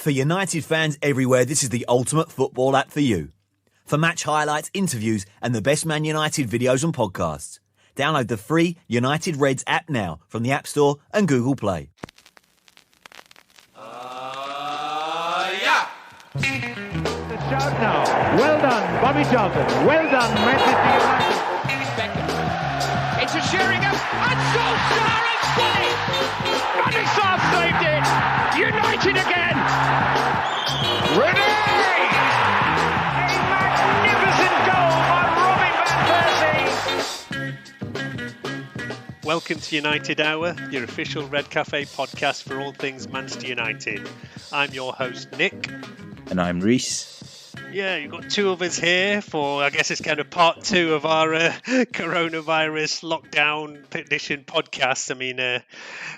For United fans everywhere, this is the ultimate football app for you. For match highlights, interviews, and the best Man United videos and podcasts. Download the free United Reds app now from the App Store and Google Play. The shout now. Well done, Bobby Charlton. Well done, Manchester United. It's a Sheringham, and Solskjaer has done it! Bobby Sarr saved it! United again! Ready! A magnificent goal by Robin Van Persie! Welcome to United Hour, your official Red Cafe podcast for all things Manchester United. I'm your host, Nick. And I'm Raees. Yeah, you've got two of us here for, I guess it's kind of part two of our coronavirus lockdown edition podcast. I mean,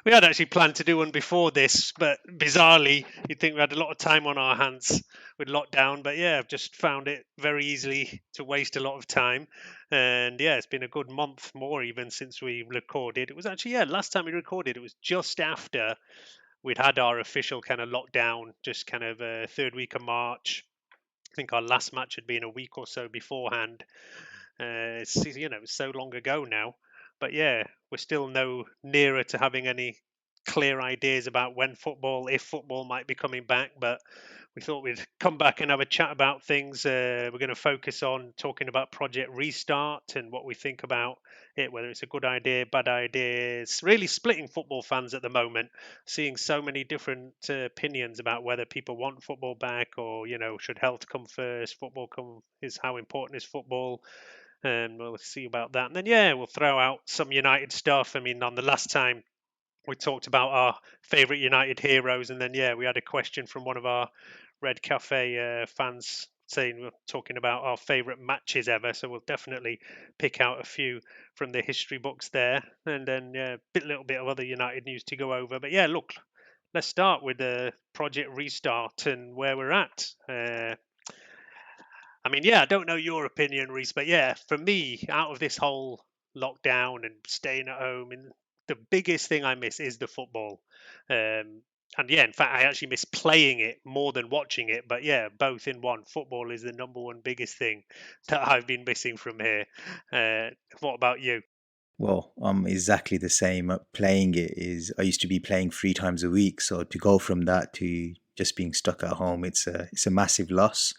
we had actually planned to do one before this, but bizarrely, you'd think we had a lot of time on our hands with lockdown. But yeah, I've just found it very easily to waste a lot of time. And yeah, it's been a good month more even since we recorded. It was actually, last time we recorded, it was just after we'd had our official kind of lockdown, just kind of third week of March. I think our last match had been a week or so beforehand. It's so long ago now. But yeah, we're still no nearer to having any clear ideas about when football, if football might be coming back. But we thought we'd come back and have a chat about things. We're going to focus on talking about Project Restart and what we think about it, whether it's a good idea, bad idea. It's really splitting football fans at the moment, seeing so many different opinions about whether people want football back or, should health come first, how important is football? And we'll see about that. And then, we'll throw out some United stuff. I mean, on the last time, we talked about our favourite United heroes, and then we had a question from one of our Red Cafe fans saying we're talking about our favourite matches ever. So we'll definitely pick out a few from the history books there, and then a little bit of other United news to go over. But look, let's start with the Project Restart and where we're at. I don't know your opinion, Raees, but for me, out of this whole lockdown and staying at home, and the biggest thing I miss is the football. In fact, I actually miss playing it more than watching it. But both in one. Football is the number one biggest thing that I've been missing from here. What about you? Well, I'm exactly the same. Playing it I used to be playing 3 times a week. So to go from that to just being stuck at home, it's a massive loss.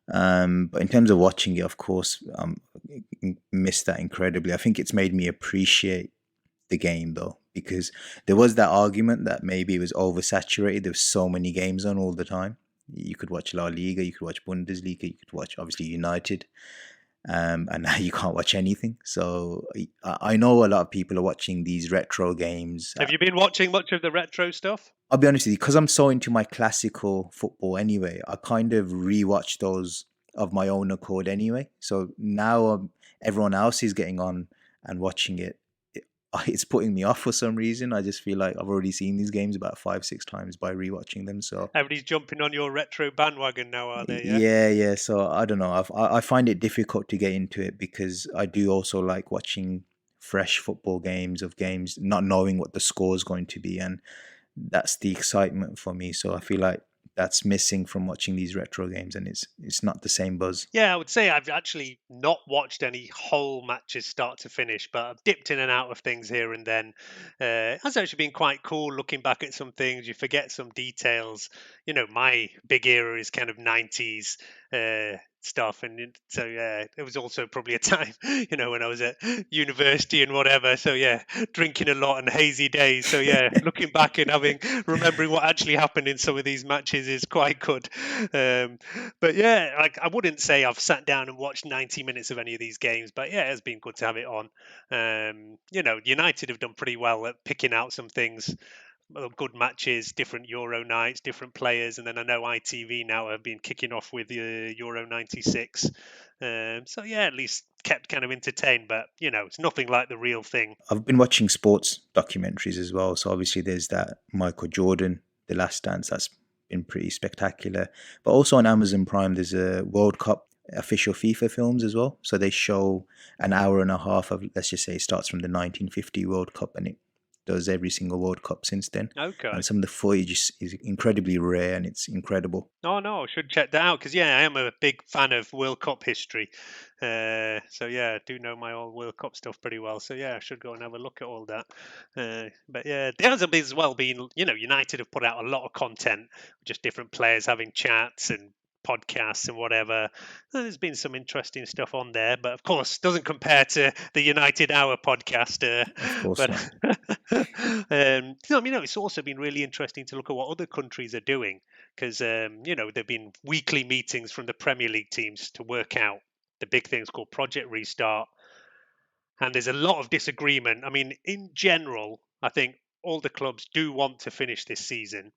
But in terms of watching it, of course, miss that incredibly. I think it's made me appreciate the game though, because there was that argument that maybe it was oversaturated. There were so many games on all the time. You could watch La Liga, you could watch Bundesliga, you could watch obviously United, and now you can't watch anything. So I know a lot of people are watching these retro games. Have you been watching much of the retro stuff? I'll be honest with you, because I'm so into my classical football anyway, I kind of rewatch those of my own accord anyway. So now everyone else is getting on and watching it. It's putting me off for some reason. I just feel like I've already seen these games about 5-6 times by rewatching them. So everybody's jumping on your retro bandwagon now, are they? Yeah. So I don't know. I find it difficult to get into it because I do also like watching fresh football games not knowing what the score is going to be, and that's the excitement for me. So I feel like that's missing from watching these retro games, and it's not the same buzz. I would say I've actually not watched any whole matches start to finish, but I've dipped in and out of things here and then. It's actually been quite cool looking back at some things. You forget some details. My big era is kind of 90s stuff, and so it was also probably a time when I was at university and whatever, so drinking a lot and hazy days, so looking back and remembering what actually happened in some of these matches is quite good. But I wouldn't say I've sat down and watched 90 minutes of any of these games, but it has been good to have it on. United have done pretty well at picking out some things, good matches, different Euro nights, different players, and then I know ITV now have been kicking off with Euro 96. At least kept kind of entertained, but it's nothing like the real thing. I've been watching sports documentaries as well, so obviously there's that Michael Jordan, The Last Dance, that's been pretty spectacular. But also on Amazon Prime there's a World Cup official FIFA films as well, so they show an hour and a half of, let's just say it starts from the 1950 World Cup, and does every single World Cup since then. Okay. And some of the footage is incredibly rare and it's incredible. Oh no, I should check that out because I am a big fan of World Cup history. So I do know my old World Cup stuff pretty well. So I should go and have a look at all that. But there has as well been, United have put out a lot of content, just different players having chats and podcasts and whatever. There's been some interesting stuff on there, but of course doesn't compare to the United Hour podcast. Of course but not. it's also been really interesting to look at what other countries are doing because there've been weekly meetings from the Premier League teams to work out the big things called Project Restart, and there's a lot of disagreement. I mean, in general, I think all the clubs do want to finish this season.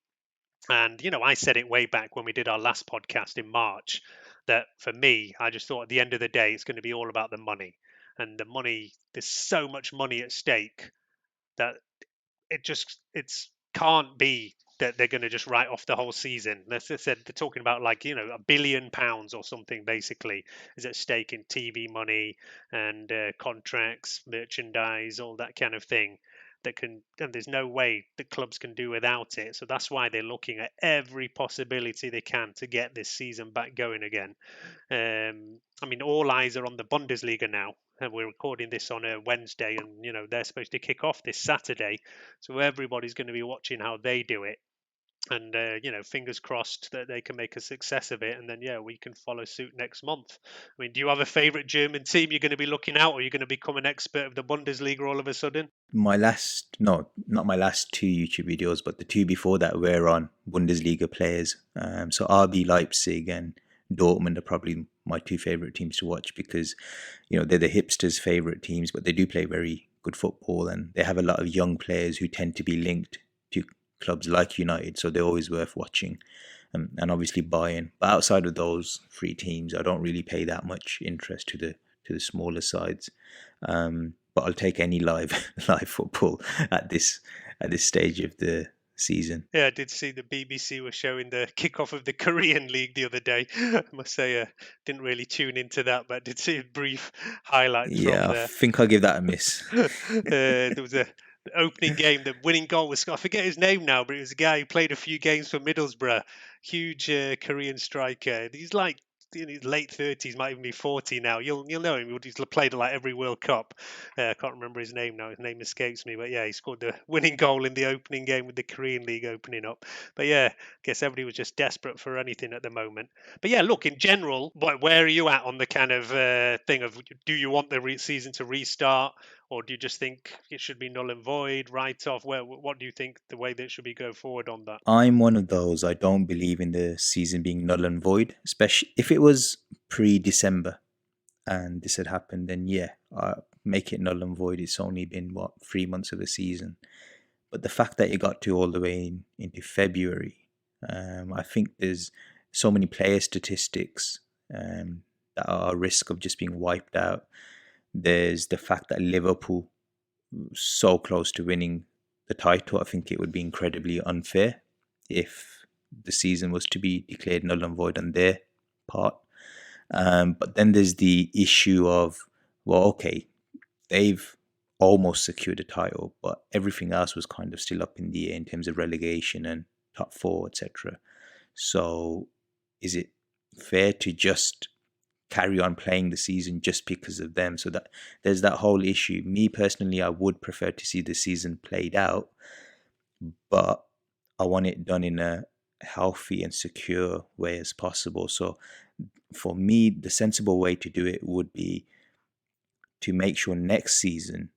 And, I said it way back when we did our last podcast in March that for me, I just thought at the end of the day, it's going to be all about the money. And the money, there's so much money at stake that it can't be that they're going to just write off the whole season. As I said, they're talking about £1 billion or something basically is at stake in TV money and contracts, merchandise, all that kind of thing. And there's no way the clubs can do without it. So that's why they're looking at every possibility they can to get this season back going again. All eyes are on the Bundesliga now. And we're recording this on a Wednesday, and they're supposed to kick off this Saturday, so everybody's going to be watching how they do it, and fingers crossed that they can make a success of it, and then we can follow suit next month. I mean, do you have a favourite German team you're going to be looking out, or are you going to become an expert of the Bundesliga all of a sudden? Not my last 2 YouTube videos, but the 2 before that were on Bundesliga players. So RB Leipzig and Dortmund are probably my 2 favourite teams to watch because, they're the hipsters' favourite teams, but they do play very good football and they have a lot of young players who tend to be linked to clubs like United, so they're always worth watching. And obviously Bayern. But outside of those 3 teams, I don't really pay that much interest to the smaller sides. But I'll take any live football at this stage of the season. Yeah, I did see the BBC was showing the kickoff of the Korean League the other day. I must say, I didn't really tune into that, but I did see a brief highlight from there. I think I'll give that a miss. There was a opening game. The winning goal was, I forget his name now, but it was a guy who played a few games for Middlesbrough. Huge Korean striker. He's like in his late 30s, might even be 40 now. You'll know him. He's played like every World Cup. I can't remember his name now. His name escapes me. But he scored the winning goal in the opening game with the Korean League opening up. But I guess everybody was just desperate for anything at the moment. But look, in general, where are you at on the kind of thing of, do you want the season to restart? Or do you just think it should be null and void, write off? What do you think the way that it should be go forward on that? I'm one of those. I don't believe in the season being null and void, especially if it was pre-December and this had happened, then I make it null and void. It's only been 3 months of the season. But the fact that it got to all the way into February, I think there's so many player statistics that are at risk of just being wiped out. There's the fact that Liverpool was so close to winning the title. I think it would be incredibly unfair if the season was to be declared null and void on their part. But then there's the issue of, they've almost secured a title, but everything else was kind of still up in the air in terms of relegation and top 4, etc. So is it fair to just carry on playing the season just because of them? So that there's that whole issue. Me personally, I would prefer to see the season played out, but I want it done in a healthy and secure way as possible. So for me, the sensible way to do it would be to make sure next season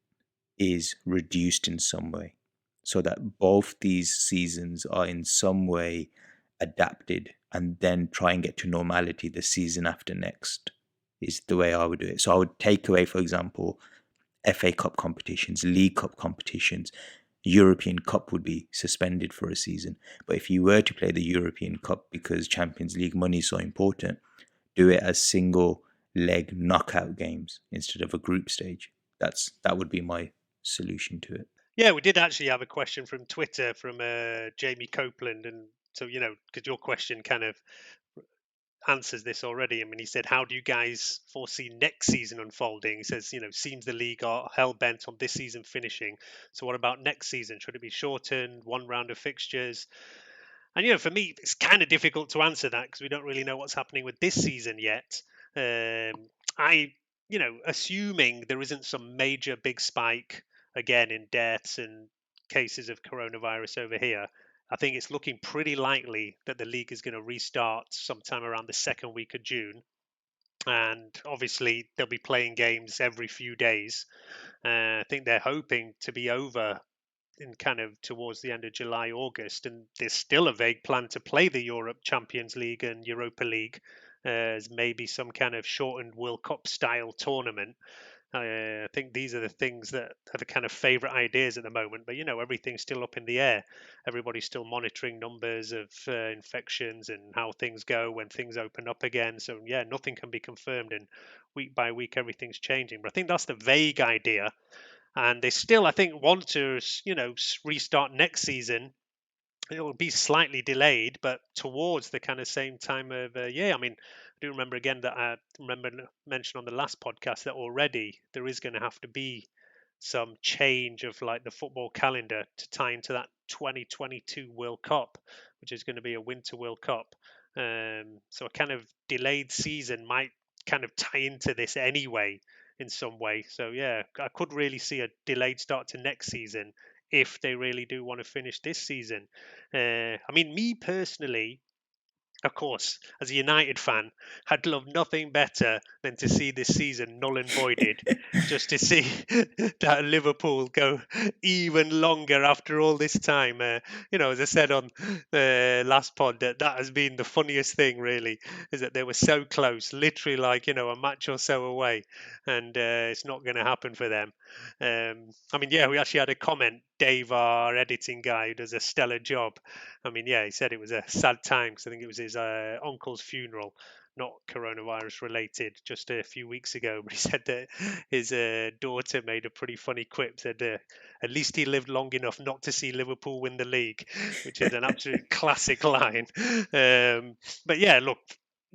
is reduced in some way, so that both these seasons are in some way adapted, and then try and get to normality the season after next is the way I would do it. So I would take away, for example, FA Cup competitions, League Cup competitions. European Cup would be suspended for a season. But if you were to play the European Cup because Champions League money is so important, do it as single leg knockout games instead of a group stage. That would be my solution to it. Yeah, we did actually have a question from Twitter from Jamie Copeland, and so because your question kind of answers this already. I mean, he said, how do you guys foresee next season unfolding? He says, seems the league are hell-bent on this season finishing. So what about next season? Should it be shortened, one round of fixtures? And, for me, it's kind of difficult to answer that because we don't really know what's happening with this season yet. I, assuming there isn't some major big spike again in deaths and cases of coronavirus over here, I think it's looking pretty likely that the league is going to restart sometime around the second week of June. And obviously, they'll be playing games every few days. I think they're hoping to be over in kind of towards the end of July, August, and there's still a vague plan to play the Europe Champions League and Europa League as maybe some kind of shortened World Cup style tournament. I think these are the things that are the kind of favourite ideas at the moment, but everything's still up in the air. Everybody's still monitoring numbers of infections and how things go when things open up again. So yeah, nothing can be confirmed, and week by week everything's changing. But I think that's the vague idea, and they still, I think, want to, restart next season. It will be slightly delayed, but towards the kind of same time of year. I mean, I do remember again that I remember mentioned on the last podcast that already there is going to have to be some change of like the football calendar to tie into that 2022 World Cup, which is going to be a Winter World Cup. So a kind of delayed season might kind of tie into this anyway in some way. So yeah, I could really see a delayed start to next season if they really do want to finish this season. I mean, me personally, of course, as a United fan, I'd love nothing better than to see this season null and voided, just to see that Liverpool go even longer after all this time. As I said on the last pod, that has been the funniest thing, really, is that they were so close, literally like, a match or so away, and it's not going to happen for them. I mean, yeah, we actually had a comment. Dave, our editing guy, who does a stellar job. I mean, yeah, he said it was a sad time because I think it was his uncle's funeral, not coronavirus related, just a few weeks ago. But he said that his daughter made a pretty funny quip, said at least he lived long enough not to see Liverpool win the league, which is an absolute classic line. But yeah, look,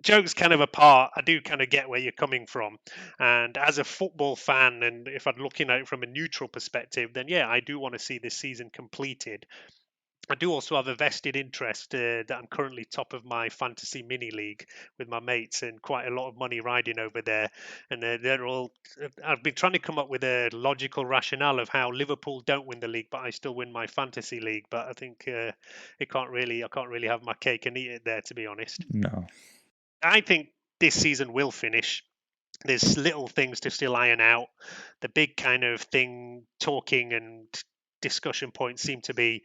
jokes kind of apart, I do kind of get where you're coming from. And as a football fan, and if I'm looking at it from a neutral perspective, then yeah, I do want to see this season completed. I do also have a vested interest that I'm currently top of my fantasy mini league with my mates and quite a lot of money riding over there. And they're all. I've been trying to come up with a logical rationale of how Liverpool don't win the league, but I still win my fantasy league. But I think I can't really have my cake and eat it there, to be honest. No. I think this season will finish. There's little things to still iron out. The big kind of thing, talking and discussion points seem to be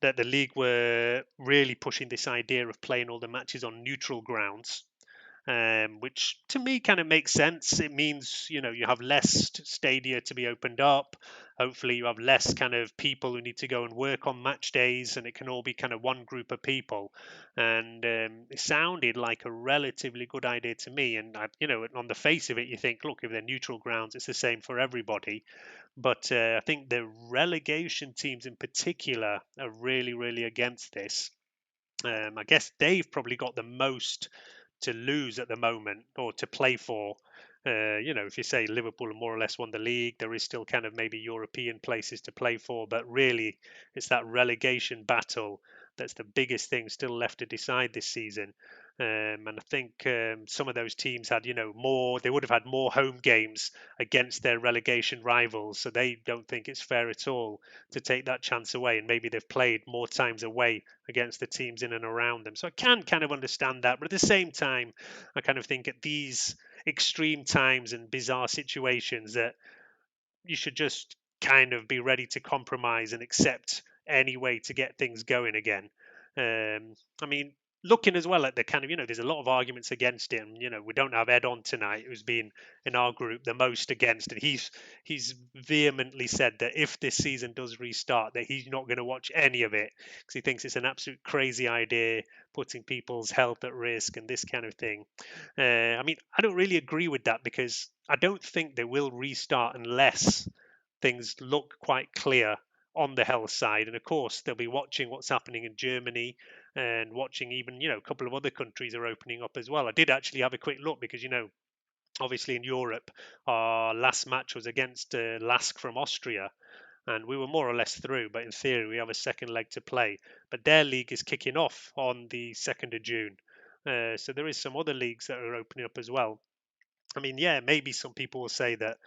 that the league were really pushing this idea of playing all the matches on neutral grounds, which to me kind of makes sense. It means, you have less stadia to be opened up. Hopefully you have less kind of people who need to go and work on match days, and it can all be kind of one group of people. And it sounded like a relatively good idea to me. And, on the face of it, you think, look, if they're neutral grounds, it's the same for everybody. But I think the relegation teams in particular are really, really against this. I guess they've probably got the most to lose at the moment or to play for. If you say Liverpool have more or less won the league, there is still kind of maybe European places to play for, but really it's that relegation battle that's the biggest thing still left to decide this season. And I think some of those teams had, they would have had more home games against their relegation rivals. So they don't think it's fair at all to take that chance away. And maybe they've played more times away against the teams in and around them. So I can kind of understand that. But at the same time, I kind of think at these extreme times and bizarre situations that you should just kind of be ready to compromise and accept any way to get things going again. I mean, looking as well at the kind of, there's a lot of arguments against it. And, we don't have Ed on tonight, who's been in our group the most against. And he's vehemently said that if this season does restart, that he's not going to watch any of it because he thinks it's an absolute crazy idea, putting people's health at risk and this kind of thing. I mean, I don't really agree with that because I don't think they will restart unless things look quite clear on the health side. And of course, they'll be watching what's happening in Germany and watching even, a couple of other countries are opening up as well. I did actually have a quick look because, obviously in Europe, our last match was against Lask from Austria, and we were more or less through. But in theory, we have a second leg to play. But their league is kicking off on the 2nd of June. So there is some other leagues that are opening up as well. I mean, yeah, maybe some people will say that,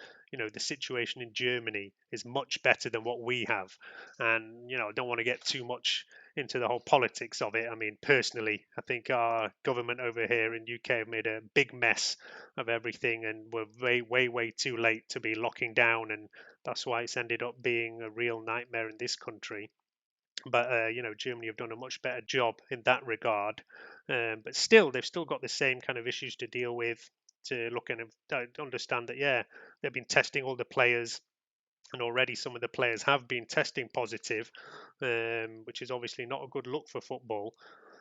the situation in Germany is much better than what we have. And, I don't want to get too much into the whole politics of it. I mean, personally, I think our government over here in UK have made a big mess of everything, and we're way, way, way too late to be locking down. And that's why it's ended up being a real nightmare in this country. But Germany have done a much better job in that regard. But still, they've still got the same kind of issues to deal with. To look and understand that, yeah, they've been testing all the players, and already some of the players have been testing positive, which is obviously not a good look for football.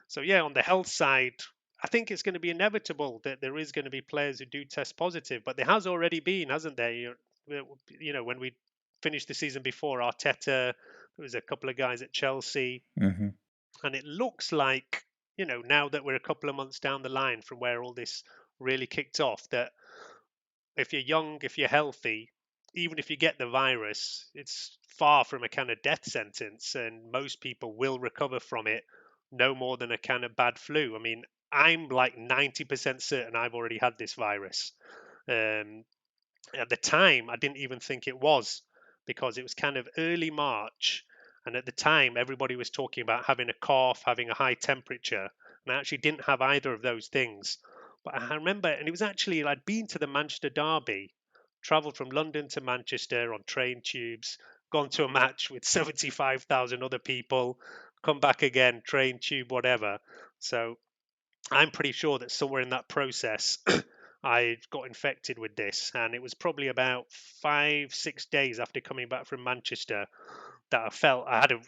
So yeah, on the health side, I think it's going to be inevitable that there is going to be players who do test positive, but there has already been, hasn't there? When we finished the season before, Arteta, there was a couple of guys at Chelsea, Hmm. and it looks like, now that we're a couple of months down the line from where all this really kicked off, that if you're young, if you're healthy, even if you get the virus, it's far from a kind of death sentence, and most people will recover from it no more than a kind of bad flu. I mean, I'm like 90% certain I've already had this virus. Um, at the time, I didn't even think it was, because it was kind of early March. And at the time, everybody was talking about having a cough, having a high temperature. And I actually didn't have either of those things. But I remember, and it was actually, I'd been to the Manchester Derby, travelled from London to Manchester on train tubes, gone to a match with 75,000 other people, come back again, train tube, whatever. So I'm pretty sure that somewhere in that process, I got infected with this, and it was probably about 5, 6 days after coming back from Manchester that I felt I had a.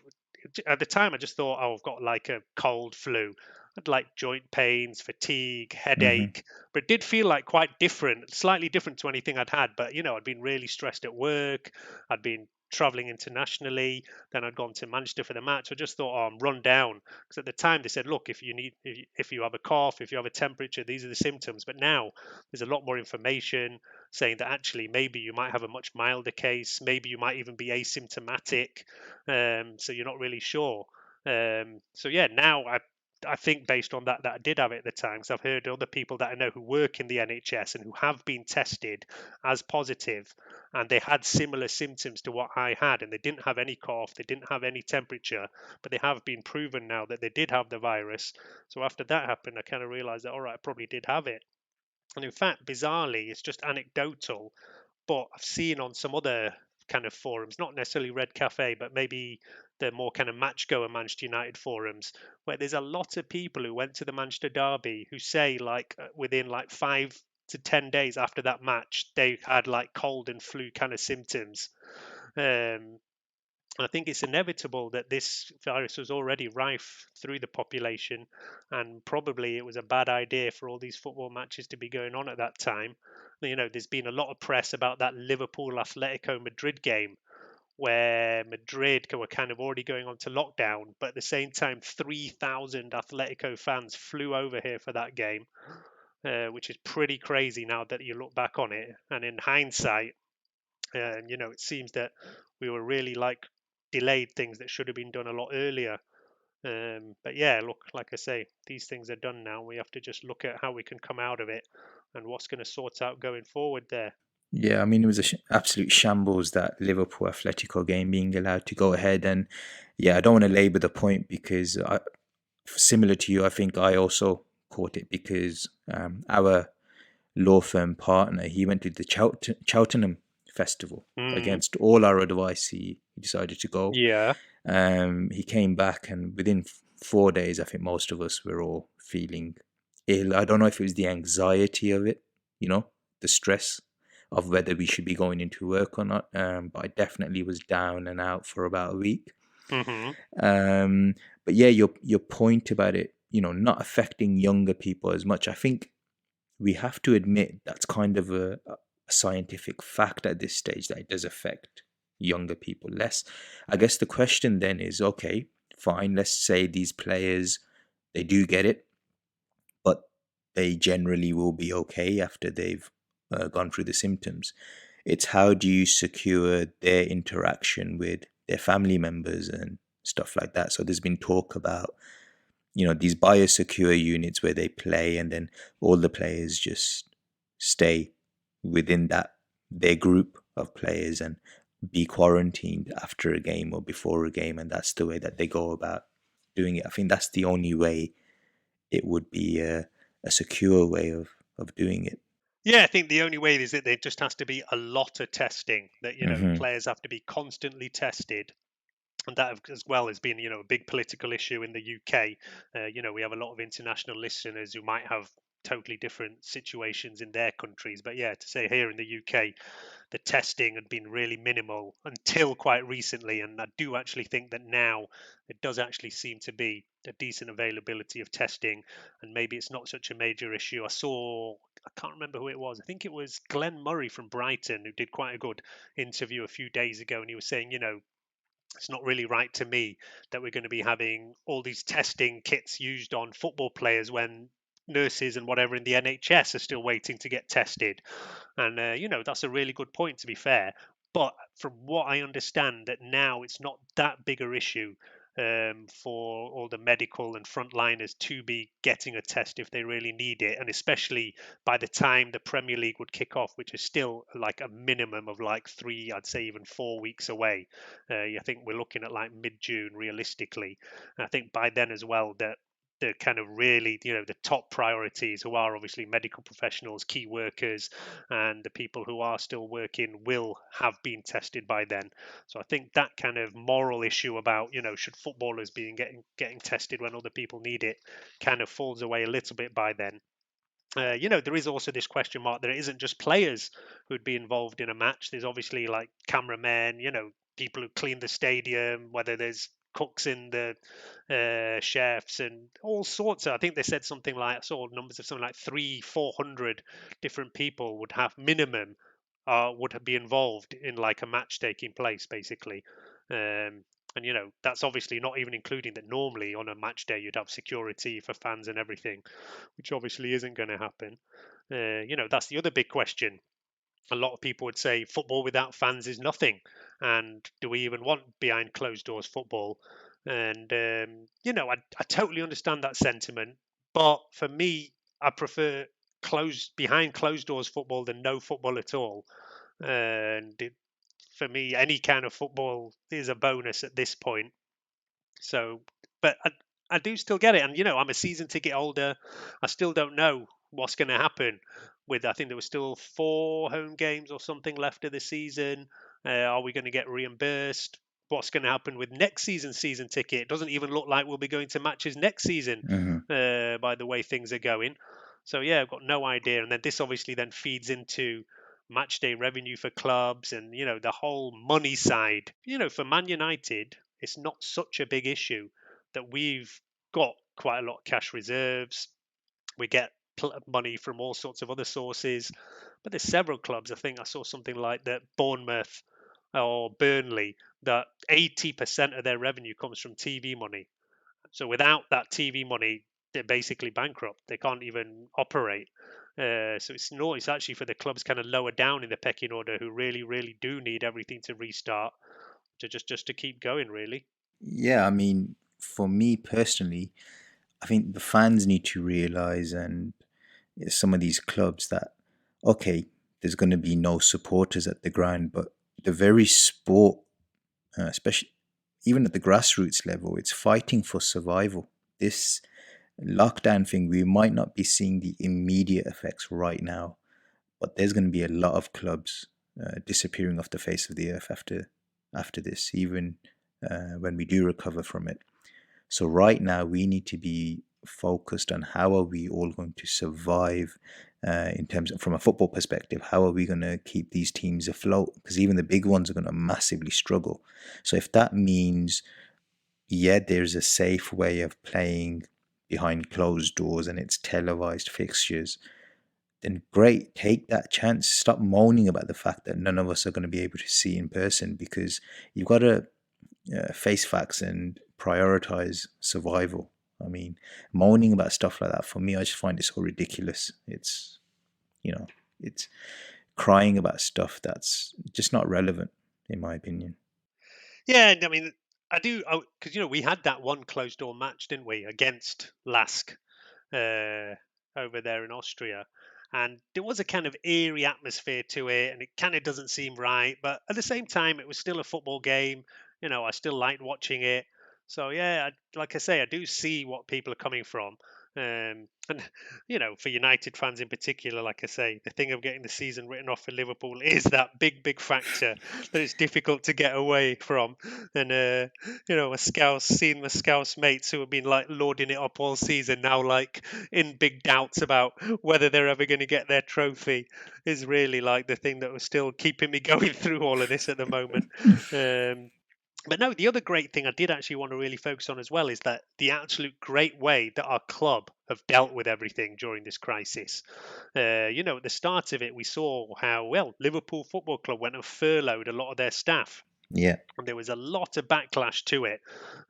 At the time, I just thought, oh, I've got like a cold flu. I had like joint pains, fatigue, Hmm. headache, but it did feel like quite different, slightly different to anything I'd had. But I'd been really stressed at work. I'd been traveling internationally. Then I'd gone to Manchester for the match. I just thought, oh, I'm run down. Because at the time they said, look, if you have a cough, if you have a temperature, these are the symptoms. But now there's a lot more information saying that actually maybe you might have a much milder case. Maybe you might even be asymptomatic. So you're not really sure. So yeah, now I think based on that I did have it at the time, because I've heard other people that I know who work in the NHS and who have been tested as positive, and they had similar symptoms to what I had, and they didn't have any cough, they didn't have any temperature, but they have been proven now that they did have the virus. So after that happened, I kind of realized that, all right, I probably did have it. And in fact, bizarrely, it's just anecdotal, but I've seen on some other kind of forums, not necessarily Red Cafe, but maybe the more kind of match goer Manchester United forums, where there's a lot of people who went to the Manchester Derby who say like within like 5 to 10 days after that match, they had like cold and flu kind of symptoms. I think it's inevitable that this virus was already rife through the population, and probably it was a bad idea for all these football matches to be going on at that time. There's been a lot of press about that Liverpool Atletico Madrid game where Madrid were kind of already going on to lockdown, but at the same time, 3,000 Atletico fans flew over here for that game, which is pretty crazy now that you look back on it. And in hindsight, it seems that we were really like delayed things that should have been done a lot earlier. But yeah, look, like I say, these things are done now. We have to just look at how we can come out of it and what's going to sort out going forward there. Yeah, I mean, it was a absolute shambles, that Liverpool Atletico game being allowed to go ahead. And yeah, I don't want to labour the point because similar to you, I think I also caught it because our law firm partner, he went to the Cheltenham Festival. Mm, Against all our advice, he decided to go. yeah. He came back, and within 4 days, I think most of us were all feeling ill. I don't know if it was the anxiety of it, the stress of whether we should be going into work or not. But I definitely was down and out for about a week. Hmm. But yeah, your point about it, not affecting younger people as much. I think we have to admit that's kind of a scientific fact at this stage, that it does affect younger people less. I guess the question then is, okay, fine, let's say these players they do get it, but they generally will be okay after they've gone through the symptoms. It's how do you secure their interaction with their family members and stuff like that. So there's been talk about, these biosecure units where they play and then all the players just stay within their group of players and be quarantined after a game or before a game, and that's the way that they go about doing it. I think that's the only way it would be a secure way of doing it. Yeah, I think the only way is that there just has to be a lot of testing, that, Mm-hmm. players have to be constantly tested. And that as well has been, a big political issue in the UK. We have a lot of international listeners who might have totally different situations in their countries. But yeah, to say here in the UK, the testing had been really minimal until quite recently. And I do actually think that now it does actually seem to be a decent availability of testing. And maybe it's not such a major issue. I can't remember who it was. I think it was Glenn Murray from Brighton who did quite a good interview a few days ago. And he was saying, it's not really right to me that we're going to be having all these testing kits used on football players when nurses and whatever in the NHS are still waiting to get tested. And, that's a really good point, to be fair. But from what I understand, that now it's not that bigger issue for all the medical and frontliners to be getting a test if they really need it. And especially by the time the Premier League would kick off, which is still like a minimum of like 3, I'd say even 4 weeks away. I think we're looking at like mid-June realistically. And I think by then as well that the kind of really, the top priorities, who are obviously medical professionals, key workers, and the people who are still working, will have been tested by then. So I think that kind of moral issue about, should footballers be getting tested when other people need it, kind of falls away a little bit by then. There is also this question mark that it isn't just players who'd be involved in a match. There's obviously like cameramen, people who clean the stadium, whether there's cooks in the chefs and all sorts of. I think they said something like, I saw numbers of something like 400 different people would have minimum would be involved in like a match taking place, basically. And that's obviously not even including that normally on a match day you'd have security for fans and everything, which obviously isn't going to happen. That's the other big question. A lot of people would say football without fans is nothing, and do we even want behind closed doors football? And I totally understand that sentiment, but for me, I prefer behind closed doors football than no football at all. And for me, any kind of football is a bonus at this point. So, but I do still get it. And, I'm a season ticket holder. I still don't know what's going to happen I think there was still 4 home games or something left of the season. Are we going to get reimbursed? What's going to happen with next season's season ticket? It doesn't even look like we'll be going to matches next season by the way things are going. So, yeah, I've got no idea. And then this obviously then feeds into match day revenue for clubs and, the whole money side. For Man United, it's not such a big issue that we've got quite a lot of cash reserves. We get money from all sorts of other sources, but there's several clubs. I think I saw something like that Bournemouth or Burnley, that 80% of their revenue comes from TV money. So without that TV money, they're basically bankrupt. They can't even operate. So it's actually for the clubs kind of lower down in the pecking order who really, really do need everything to restart to just to keep going, really. Yeah, I mean, for me personally, I think the fans need to realize, and some of these clubs, that okay, there's going to be no supporters at the ground, but the very sport, especially even at the grassroots level, it's fighting for survival. This lockdown thing, we might not be seeing the immediate effects right now, but there's going to be a lot of clubs disappearing off the face of the earth after this, even when we do recover from it. So right now we need to be focused on how are we all going to survive in terms of, from a football perspective, how are we going to keep these teams afloat? Because even the big ones are going to massively struggle. So if that means, yeah, there's a safe way of playing behind closed doors and it's televised fixtures, then great, take that chance. Stop moaning about the fact that none of us are going to be able to see in person, because you've got to face facts and prioritize survival. I mean, moaning about stuff like that, for me, I just find it so ridiculous. It's, you know, it's crying about stuff that's just not relevant, in my opinion. Yeah, I mean, I do, because, we had that one closed door match, didn't we, against Lask over there in Austria. And there was a kind of eerie atmosphere to it, and it kind of doesn't seem right. But at the same time, it was still a football game. I still liked watching it. So, yeah, like I say, I do see what people are coming from. And for United fans in particular, like I say, the thing of getting the season written off for Liverpool is that big factor that it's difficult to get away from. And seeing my Scouse mates who have been like lording it up all season now, like in big doubts about whether they're ever going to get their trophy, is really like the thing that was still keeping me going through all of this at the moment. But no, the other great thing I did actually want to really focus on as well is that the absolute great way that our club have dealt with everything during this crisis. At the start of it, we saw how, well, Liverpool Football Club went and furloughed a lot of their staff. Yeah. And there was a lot of backlash to it.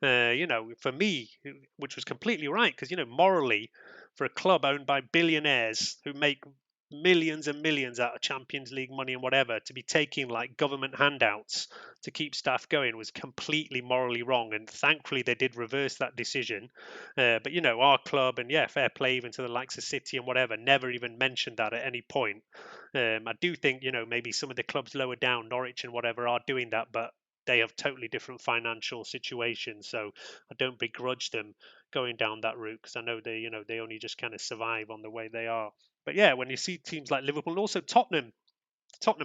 For me, which was completely right, because, morally, for a club owned by billionaires who make millions and millions out of Champions League money and whatever, to be taking like government handouts to keep staff going was completely morally wrong. And thankfully, they did reverse that decision. But, our club, and yeah, fair play even to the likes of City and whatever, never even mentioned that at any point. I do think, maybe some of the clubs lower down, Norwich and whatever, are doing that, but they have totally different financial situations. So I don't begrudge them going down that route, because I know they only just kind of survive on the way they are. But yeah, when you see teams like Liverpool and also Tottenham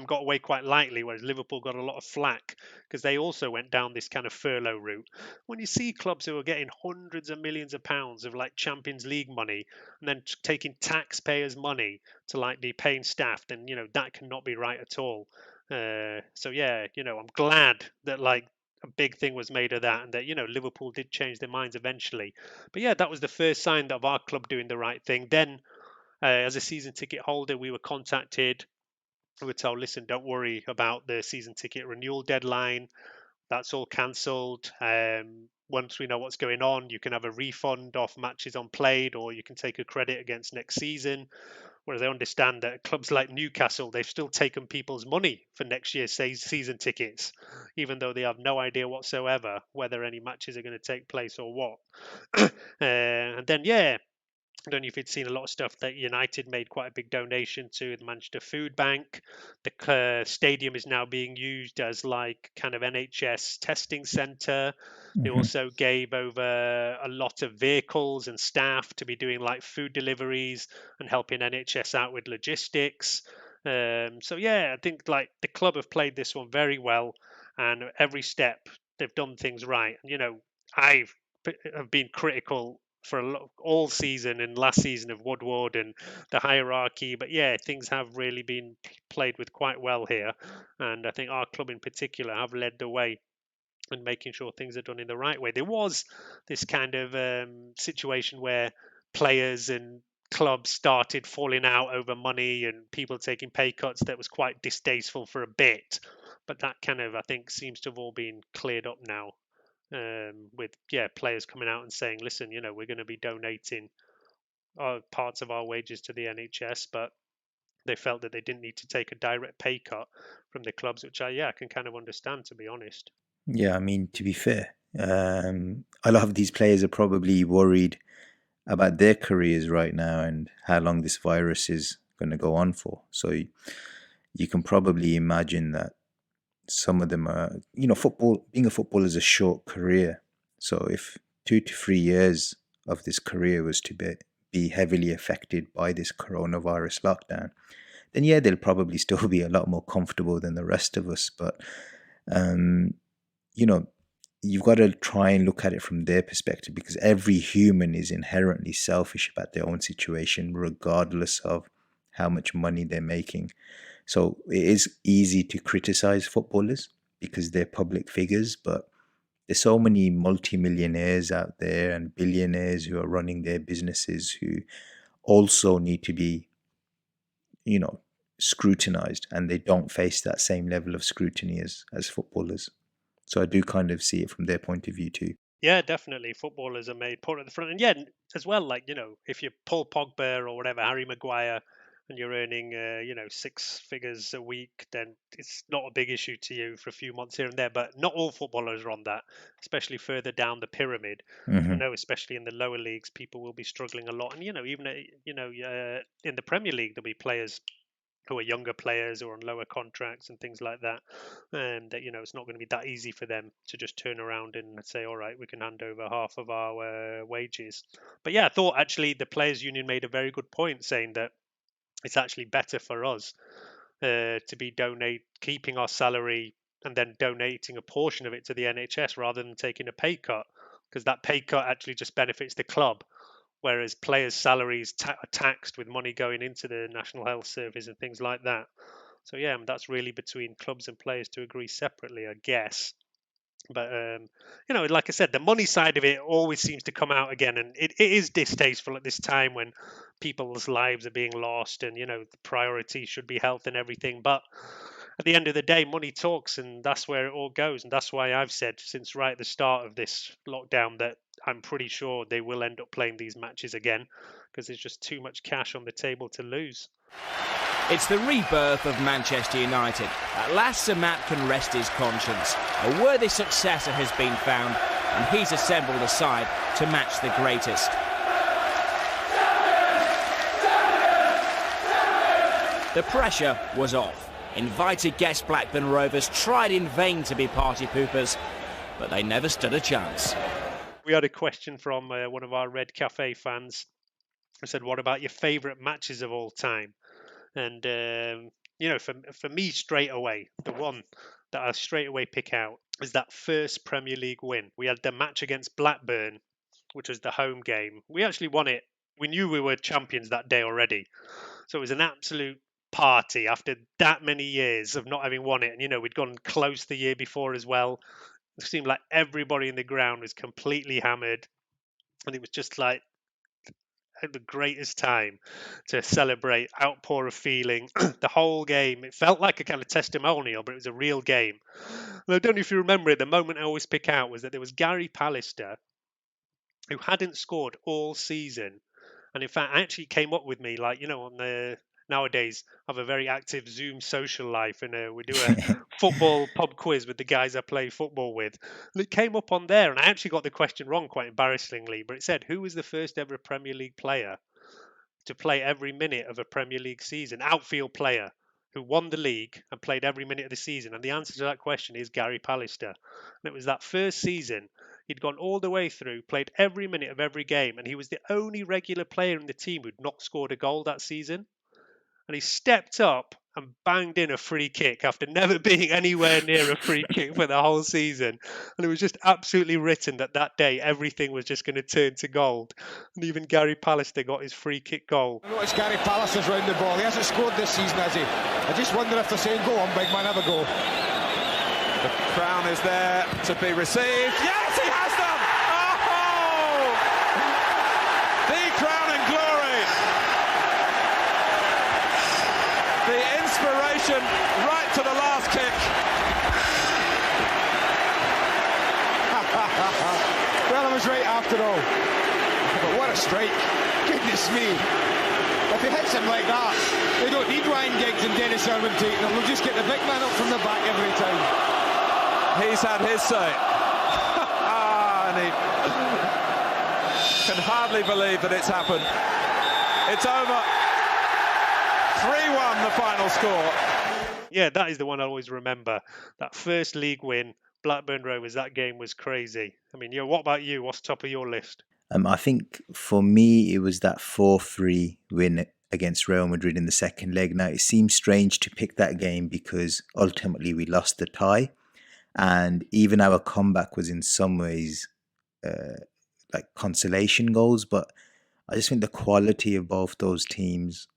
got away quite lightly, whereas Liverpool got a lot of flack because they also went down this kind of furlough route. When you see clubs who are getting hundreds of millions of pounds of like Champions League money and then taking taxpayers' money to like be paying staff, then that cannot be right at all. So yeah, I'm glad that like a big thing was made of that, and that Liverpool did change their minds eventually. But yeah, that was the first sign of our club doing the right thing. Then, as a season ticket holder, we were contacted. We were told, listen, don't worry about the season ticket renewal deadline. That's all cancelled. Once we know what's going on, you can have a refund off matches unplayed, or you can take a credit against next season. Whereas I understand that clubs like Newcastle, they've still taken people's money for next year's season tickets, even though they have no idea whatsoever whether any matches are going to take place or what. And then, yeah, I don't know if you'd seen a lot of stuff that United made quite a big donation to the Manchester Food Bank. The stadium is now being used as like kind of NHS testing centre. They also gave over a lot of vehicles and staff to be doing like food deliveries and helping NHS out with logistics. So yeah, I think like the club have played this one very well, and every step they've done things right. I have been critical for all season and last season of Woodward and the hierarchy. But yeah, things have really been played with quite well here. And I think our club in particular have led the way in making sure things are done in the right way. There was this kind of situation where players and clubs started falling out over money and people taking pay cuts that was quite distasteful for a bit. But that kind of, I think, seems to have all been cleared up now. With players coming out and saying, listen, we're going to be donating parts of our wages to the NHS, but they felt that they didn't need to take a direct pay cut from the clubs, which I can kind of understand, to be honest. Yeah, I mean, to be fair, a lot of these players are probably worried about their careers right now and how long this virus is going to go on for. So you can probably imagine that some of them are, being a footballer is a short career. So if 2 to 3 years of this career was to be heavily affected by this coronavirus lockdown, then yeah, they'll probably still be a lot more comfortable than the rest of us. But, you've got to try and look at it from their perspective, because every human is inherently selfish about their own situation, regardless of how much money they're making. So it is easy to criticize footballers because they're public figures, but there's so many multimillionaires out there and billionaires who are running their businesses who also need to be, scrutinized, and they don't face that same level of scrutiny as footballers. So I do kind of see it from their point of view too. Yeah, definitely. Footballers are made put at the front. And yeah, as well, like, if you pull Pogba or whatever, Harry Maguire, and you're earning, 6 figures a week, then it's not a big issue to you for a few months here and there. But not all footballers are on that, especially further down the pyramid. I know, especially in the lower leagues, people will be struggling a lot. And, even, in the Premier League, there'll be players who are younger players or on lower contracts and things like that, and that it's not going to be that easy for them to just turn around and say, all right, we can hand over half of our wages. But yeah, I thought actually the players union made a very good point, saying that it's actually better for us to be keeping our salary and then donating a portion of it to the NHS rather than taking a pay cut, because that pay cut actually just benefits the club, whereas players' salaries are taxed with money going into the National Health Service and things like that. So yeah, that's really between clubs and players to agree separately, I guess. But like I said, the money side of it always seems to come out again, and it is distasteful at this time when people's lives are being lost, and the priority should be health and everything. But at the end of the day, money talks, and that's where it all goes. And that's why I've said since right at the start of this lockdown that I'm pretty sure they will end up playing these matches again, because there's just too much cash on the table to lose. It's the rebirth of Manchester United. At last, Sir Matt can rest his conscience. A worthy successor has been found, and he's assembled a side to match the greatest. The pressure was off. Invited guest Blackburn Rovers tried in vain to be party poopers, but they never stood a chance. We had a question from one of our Red Cafe fans who said, what about your favourite matches of all time? And, for me, straight away, the one that I straight away pick out is that first Premier League win. We had the match against Blackburn, which was the home game. We actually won it. We knew we were champions that day already. So it was an absolute party after that many years of not having won it. And, we'd gone close the year before as well. It seemed like everybody in the ground was completely hammered. And it was just like the greatest time to celebrate, outpour of feeling. The whole game, it felt like a kind of testimonial, but it was a real game. And I don't know if you remember it, the moment I always pick out was that there was Gary Pallister, who hadn't scored all season. And in fact, actually came up with me, like, on the nowadays I have a very active Zoom social life, and we do a football pub quiz with the guys I play football with. And it came up on there, and I actually got the question wrong quite embarrassingly, but it said, who was the first ever Premier League player to play every minute of a Premier League season, outfield player who won the league and played every minute of the season? And the answer to that question is Gary Pallister. And it was that first season. He'd gone all the way through, played every minute of every game, and he was the only regular player in the team who'd not scored a goal that season. And he stepped up and banged in a free kick after never being anywhere near a free kick for the whole season. And it was just absolutely written that day everything was just going to turn to gold. And even Gary Pallister got his free kick goal. I notice Gary Pallister's round the ball. He hasn't scored this season, has he? I just wonder if they're saying, go on, big man, have a go. The crown is there to be received. Yes, he has done! Oh! The crown and glory! The inspiration right to the last kick. Well, I was right after all. But what a strike. Goodness me. If he hits him like that, they don't need Ryan Giggs and Dennis Irwin taking him. They'll just get the big man up from the back every time. He's had his say. And he can hardly believe that it's happened. It's over. 3-1 the final score. Yeah, that is the one I always remember. That first league win, Blackburn Rovers, that game was crazy. I mean, what about you? What's top of your list? I think for me, it was that 4-3 win against Real Madrid in the second leg. Now, it seems strange to pick that game because ultimately we lost the tie. And even our comeback was in some ways like consolation goals. But I just think the quality of both those teams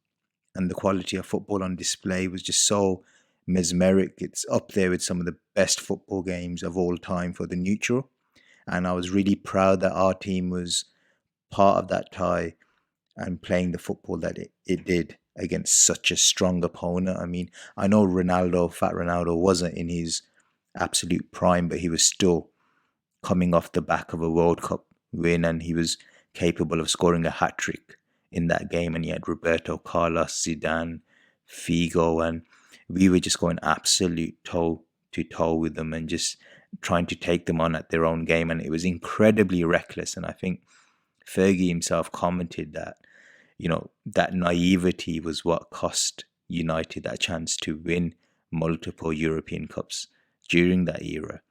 and the quality of football on display was just so mesmeric. It's up there with some of the best football games of all time for the neutral. And I was really proud that our team was part of that tie and playing the football that it did against such a strong opponent. I mean, I know Fat Ronaldo wasn't in his absolute prime, but he was still coming off the back of a World Cup win, and he was capable of scoring a hat-trick in that game. And he had Roberto Carlos, Zidane, Figo, and we were just going absolute toe-to-toe with them and just trying to take them on at their own game. And it was incredibly reckless. And I think Fergie himself commented that, that naivety was what cost United that chance to win multiple European Cups during that era.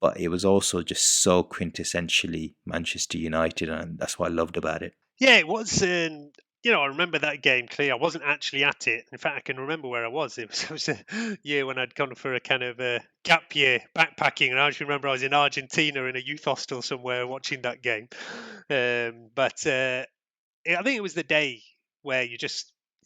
But it was also just so quintessentially Manchester United, and that's what I loved about it. Yeah, it was. I remember that game clearly. I wasn't actually at it. In fact, I can remember where I was. It was a year when I'd gone for a kind of gap year backpacking, and I actually remember I was in Argentina in a youth hostel somewhere watching that game. I think it was the day where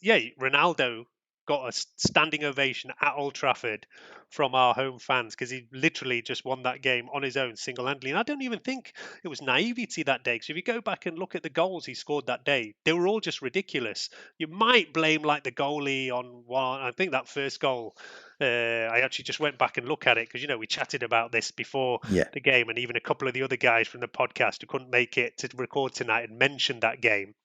Ronaldo got a standing ovation at Old Trafford from our home fans because he literally just won that game on his own single-handedly. And I don't even think it was naivety that day. So if you go back and look at the goals he scored that day, they were all just ridiculous. You might blame like the goalie on one. I think that first goal, I actually just went back and looked at it because, we chatted about this before the game, and even a couple of the other guys from the podcast who couldn't make it to record tonight had mentioned that game.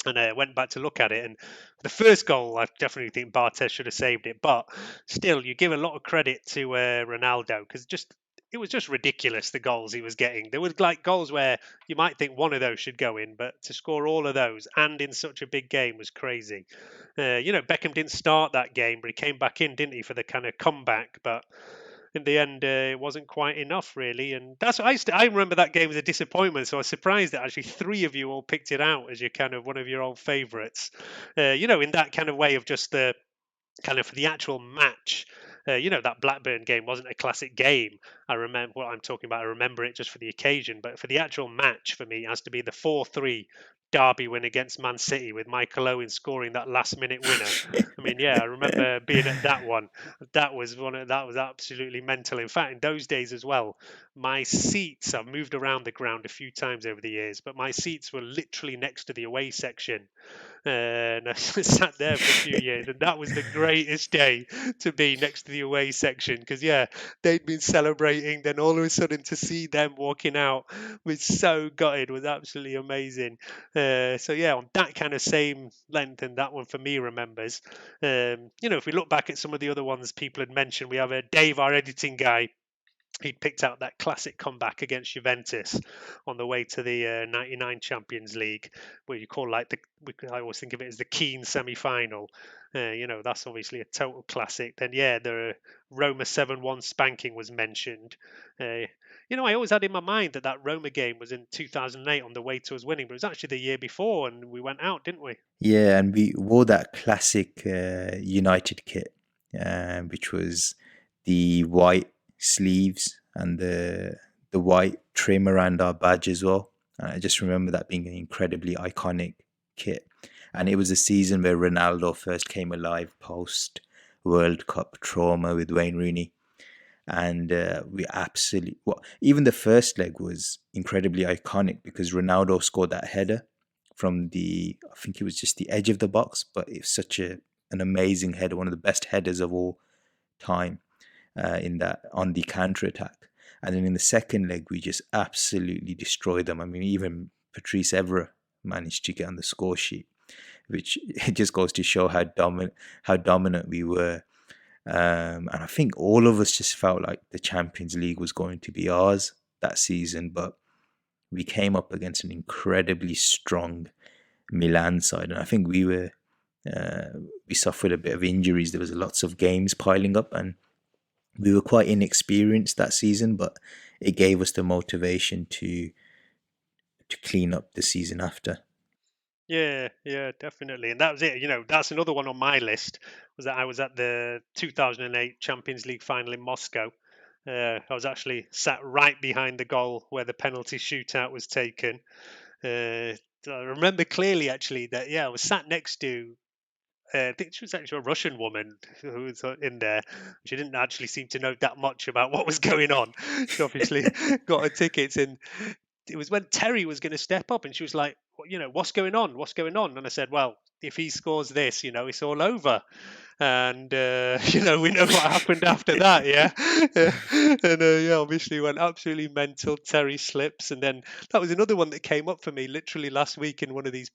And I went back to look at it, and the first goal, I definitely think Bartes should have saved it. But still, you give a lot of credit to Ronaldo because it was just ridiculous, the goals he was getting. There were like goals where you might think one of those should go in, but to score all of those and in such a big game was crazy. Beckham didn't start that game, but he came back in, didn't he, for the kind of comeback. But in the end, it wasn't quite enough, really. And that's what I remember that game as a disappointment. So I was surprised that actually three of you all picked it out as your kind of one of your old favourites. In that kind of way of just the kind of for the actual match. That Blackburn game wasn't a classic game. I remember what I'm talking about. I remember it just for the occasion. But for the actual match, for me, it has to be the 4-3 Derby win against Man City with Michael Owen scoring that last-minute winner. I mean, I remember being at that one. That was absolutely mental. In fact, in those days as well, my seats, I've moved around the ground a few times over the years, but my seats were literally next to the away section. And I sat there for a few years, and that was the greatest day to be next to the away section because they'd been celebrating, then all of a sudden to see them walking out was so gutted, was absolutely amazing. On that kind of same length, and that one for me remembers. If we look back at some of the other ones people had mentioned, we have Dave, our editing guy. He'd picked out that classic comeback against Juventus on the way to the 99 Champions League, where you call I always think of it as the Keane semi-final. That's obviously a total classic. Then, the Roma 7-1 spanking was mentioned. I always had in my mind that Roma game was in 2008 on the way to us winning, but it was actually the year before, and we went out, didn't we? Yeah, and we wore that classic United kit, which was the white sleeves and the white trim around our badge as well. And I just remember that being an incredibly iconic kit. And it was a season where Ronaldo first came alive post World Cup trauma with Wayne Rooney. And even the first leg was incredibly iconic because Ronaldo scored that header from I think it was just the edge of the box, but it's such an amazing header, one of the best headers of all time. On the counter attack, and then in the second leg we just absolutely destroyed them. I mean, even Patrice Evra managed to get on the score sheet, which it just goes to show how dominant we were. And I think all of us just felt like the Champions League was going to be ours that season, but we came up against an incredibly strong Milan side, and I think we suffered a bit of injuries. There was lots of games piling up, and we were quite inexperienced that season, but it gave us the motivation to clean up the season after. Yeah, definitely. And that was it. That's another one on my list, was that I was at the 2008 Champions League final in Moscow. I was actually sat right behind the goal where the penalty shootout was taken. I remember clearly, actually, that, I was sat next to I think she was actually a Russian woman who was in there. She didn't actually seem to know that much about what was going on. She obviously got her tickets, and it was when Terry was going to step up, and she was like, "What's going on? What's going on?" And I said, "Well, if he scores this, it's all over. And we know what happened after that, yeah. And obviously went absolutely mental. Terry slips, and then that was another one that came up for me literally last week in one of these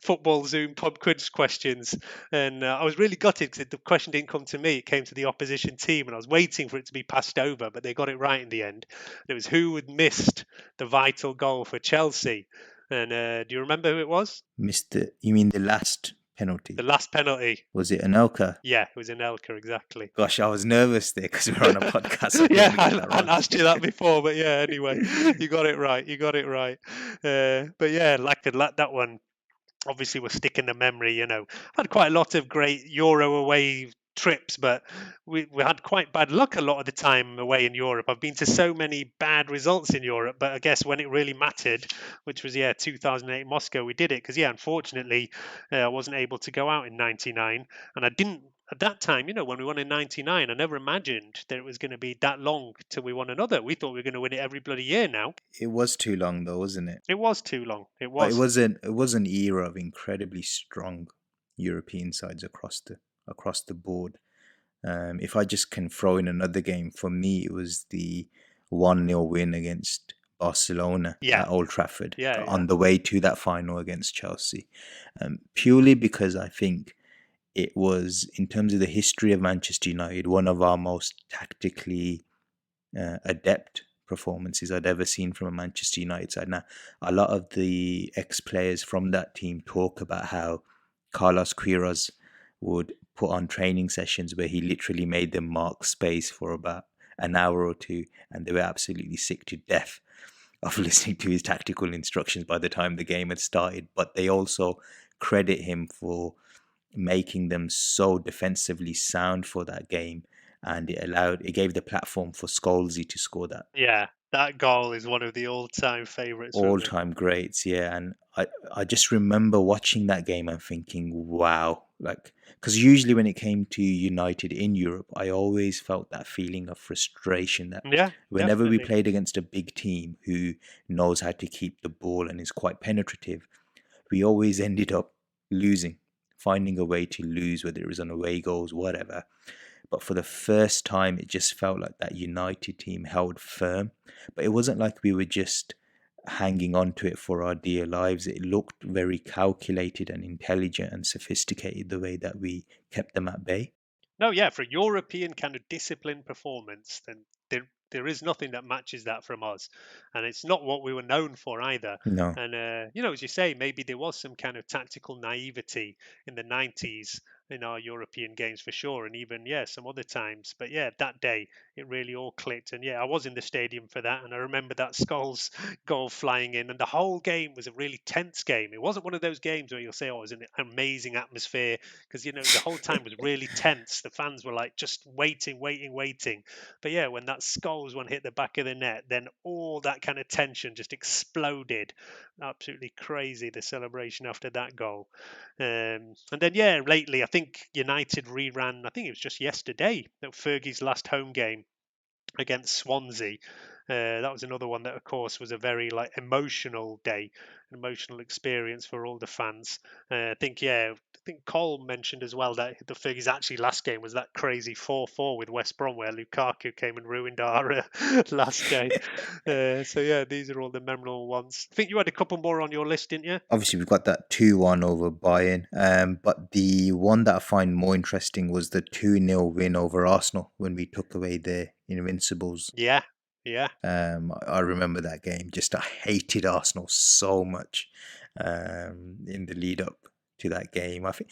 football Zoom pub quiz questions, and I was really gutted because the question didn't come to me; it came to the opposition team, and I was waiting for it to be passed over, but they got it right in the end. And it was who had missed the vital goal for Chelsea, and do you remember who it was? You mean the last penalty? The last penalty. Was it Anelka? Yeah, it was Anelka, exactly. Gosh, I was nervous there because we're on a podcast. Yeah, I asked you that before, but yeah, anyway, you got it right. But yeah, like that one, obviously will stick in the memory. Had quite a lot of great Euro away trips, but we had quite bad luck a lot of the time away in Europe. I've been to so many bad results in Europe, but I guess when it really mattered, which was 2008 Moscow, we did it because unfortunately I wasn't able to go out in '99, and I didn't at that time. When we won in '99, I never imagined that it was going to be that long till we won another. We thought we were going to win it every bloody year now. It was too long though, wasn't it? It was too long. It But was. it was an era of incredibly strong European sides across the board. If I just can throw in another game, for me it was the 1-0 win against Barcelona at Old Trafford on the way to that final against Chelsea. Purely because I think it was, in terms of the history of Manchester United, one of our most tactically adept performances I'd ever seen from a Manchester United side. Now, a lot of the ex-players from that team talk about how Carlos Queiroz would put on training sessions where he literally made them mark space for about an hour or two, and they were absolutely sick to death of listening to his tactical instructions by the time the game had started. But they also credit him for making them so defensively sound for that game, and it gave the platform for Scholesy to score that. Yeah, that goal is one of the all-time favourites. All-time greats, yeah. And I just remember watching that game and thinking, wow. Because usually when it came to United in Europe, I always felt that feeling of frustration that whenever we played against a big team who knows how to keep the ball and is quite penetrative, we always ended up losing, finding a way to lose, whether it was on away goals, whatever. But for the first time, it just felt like that United team held firm. But it wasn't like we were just hanging on to it for our dear lives. It looked very calculated and intelligent and sophisticated, the way that we kept them at bay. No, yeah, for a European kind of disciplined performance, then there is nothing that matches that from us. And it's not what we were known for either. No. And, as you say, maybe there was some kind of tactical naivety in the 90s in our European games for sure. And even, some other times. But that day, it really all clicked. And I was in the stadium for that. And I remember that Scholes goal flying in. And the whole game was a really tense game. It wasn't one of those games where you'll say, oh, it was an amazing atmosphere. Because, the whole time was really tense. The fans were like just waiting. But when that Scholes one hit the back of the net, then all that kind of tension just exploded. Absolutely crazy, the celebration after that goal. And then, lately, I think United reran, I think it was just yesterday, that Fergie's last home game against Swansea. That was another one that, of course, was a very emotional day, an emotional experience for all the fans. I think Cole mentioned as well that the Fergie's actually last game was that crazy 4-4 with West Brom, where Lukaku came and ruined our last game. These are all the memorable ones. I think you had a couple more on your list, didn't you? Obviously, we've got that 2-1 over Bayern. But the one that I find more interesting was the 2-0 win over Arsenal when we took away their Invincibles. Yeah. I remember that game. I hated Arsenal so much in the lead up to that game. I think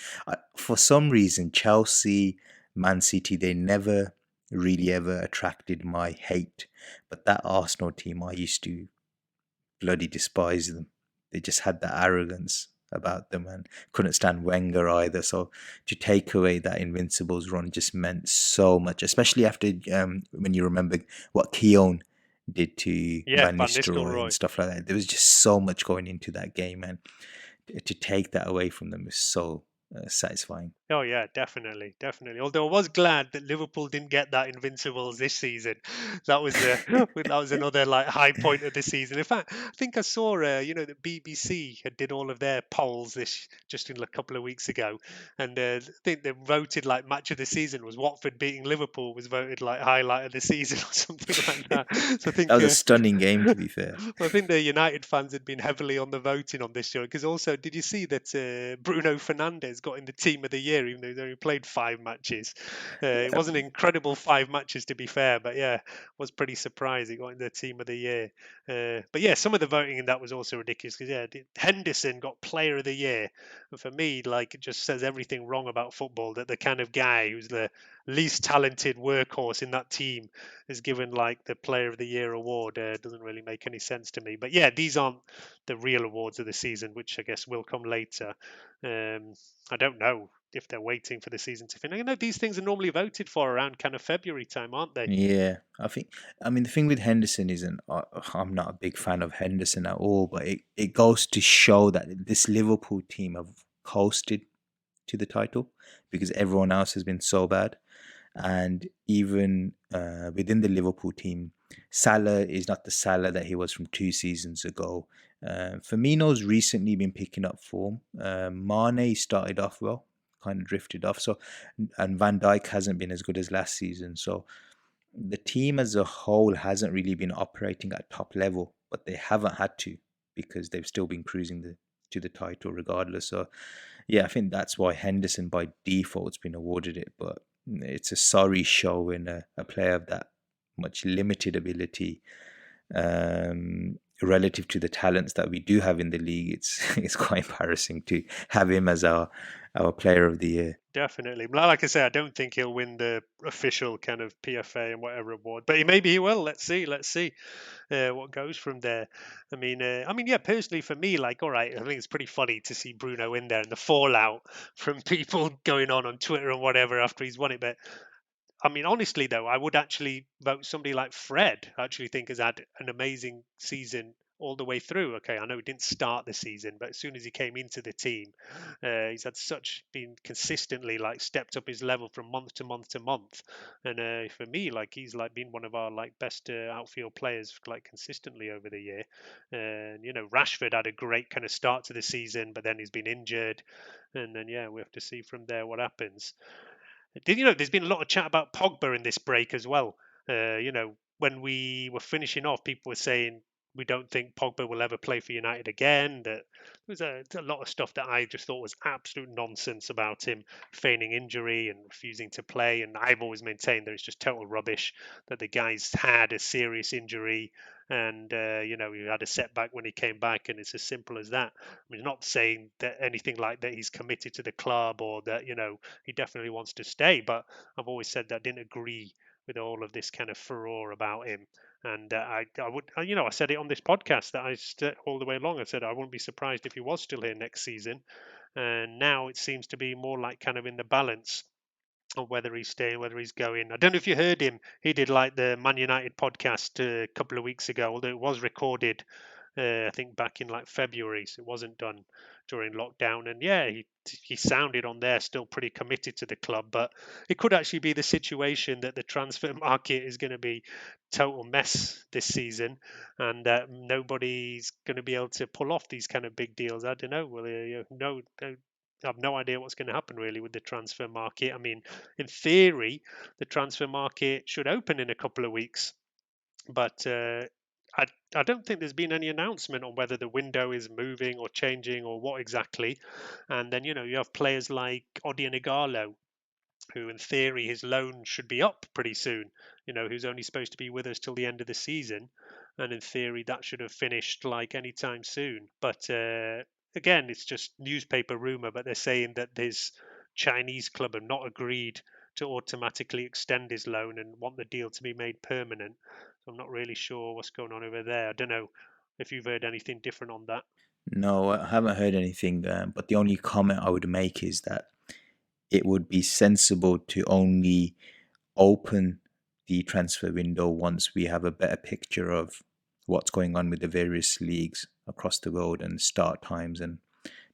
for some reason Chelsea, Man City, they never really ever attracted my hate. But that Arsenal team, I used to bloody despise them. They just had that arrogance about them and couldn't stand Wenger either. So to take away that Invincibles run just meant so much, especially after when you remember what Keown did to Van Nistelrooy and stuff like that. There was just so much going into that game, and to take that away from them is so satisfying. Oh yeah, definitely, definitely. Although I was glad that Liverpool didn't get that Invincibles this season. That was that was another like high point of the season. In fact, I think I saw the BBC had did all of their polls this just in a couple of weeks ago, and I think they voted like match of the season was Watford beating Liverpool was voted like highlight of the season or something like that. So I That think was a stunning game, to be fair. I think the United fans had been heavily on the voting on this show because also, did you see that Bruno Fernandes got in the team of the year even though he's only played 5 matches? It was an incredible 5 matches to be fair, but yeah, was pretty surprised he got in the team of the year. But yeah, some of the voting in that was also ridiculous because yeah, Henderson got Player of the Year, and for me, like it just says everything wrong about football that the kind of guy who's the least talented workhorse in that team is given like the Player of the Year award. Doesn't really make any sense to me. But yeah, these aren't the real awards of the season, which I guess will come later. I don't know if they're waiting for the season to finish. I know these things are normally voted for around kind of February time, aren't they? Yeah, I mean, the thing with Henderson isn't, I'm not a big fan of Henderson at all, but it goes to show that this Liverpool team have coasted to the title because everyone else has been so bad. And even within the Liverpool team, Salah is not the Salah that he was from 2 seasons ago. Firmino's recently been picking up form. Mane started off well, kind of drifted off. So, and Van Dijk hasn't been as good as last season. So, the team as a whole hasn't really been operating at top level, but they haven't had to because they've still been cruising to the title regardless. So, yeah, I think that's why Henderson by default's been awarded it. But it's a sorry show when a player of that much limited ability, relative to the talents that we do have in the league, it's quite embarrassing to have him as our player of the year. Definitely. Like I say, I don't think he'll win the official kind of PFA and whatever award, but maybe he will. Let's see. Let's see what goes from there. Yeah. Personally, for me, like, all right, I think it's pretty funny to see Bruno in there and the fallout from people going on Twitter and whatever after he's won it. But I mean, honestly, though, I would actually vote somebody like Fred. I actually think has had an amazing season all the way through. Okay, I know he didn't start the season, but as soon as he came into the team, he's had been consistently like stepped up his level from month to month to month. And for me, like he's like been one of our like best outfield players like consistently over the year. And Rashford had a great kind of start to the season, but then he's been injured. And then yeah, we have to see from there what happens. There's been a lot of chat about Pogba in this break as well. When we were finishing off, people were saying we don't think Pogba will ever play for United again. That there was a lot of stuff that I just thought was absolute nonsense about him feigning injury and refusing to play. And I've always maintained that it's just total rubbish, that the guy's had a serious injury and he had a setback when he came back, and it's as simple as that. I mean, not saying that anything like that he's committed to the club or that he definitely wants to stay, but I've always said that I didn't agree with all of this kind of furore about him. And I said it on this podcast that all the way along. I said I wouldn't be surprised if he was still here next season. And now it seems to be more like kind of in the balance on whether he's staying, whether he's going. I don't know if you heard him. He did like the Man United podcast a couple of weeks ago, although it was recorded, I think back in like February, so it wasn't done during lockdown. And yeah, he sounded on there still pretty committed to the club, but it could actually be the situation that the transfer market is going to be total mess this season, and nobody's going to be able to pull off these kind of big deals. I don't know. Well, no. I have no idea what's going to happen really with the transfer market. I mean, in theory, the transfer market should open in a couple of weeks, but I don't think there's been any announcement on whether the window is moving or changing or what exactly. And then you have players like Odion Ighalo, who in theory his loan should be up pretty soon. Who's only supposed to be with us till the end of the season, and in theory that should have finished like anytime soon. But again, it's just newspaper rumor. But they're saying that this Chinese club have not agreed to automatically extend his loan and want the deal to be made permanent. So I'm not really sure what's going on over there. I don't know if you've heard anything different on that. No, I haven't heard anything. But the only comment I would make is that it would be sensible to only open the transfer window once we have a better picture of what's going on with the various leagues across the world and start times, and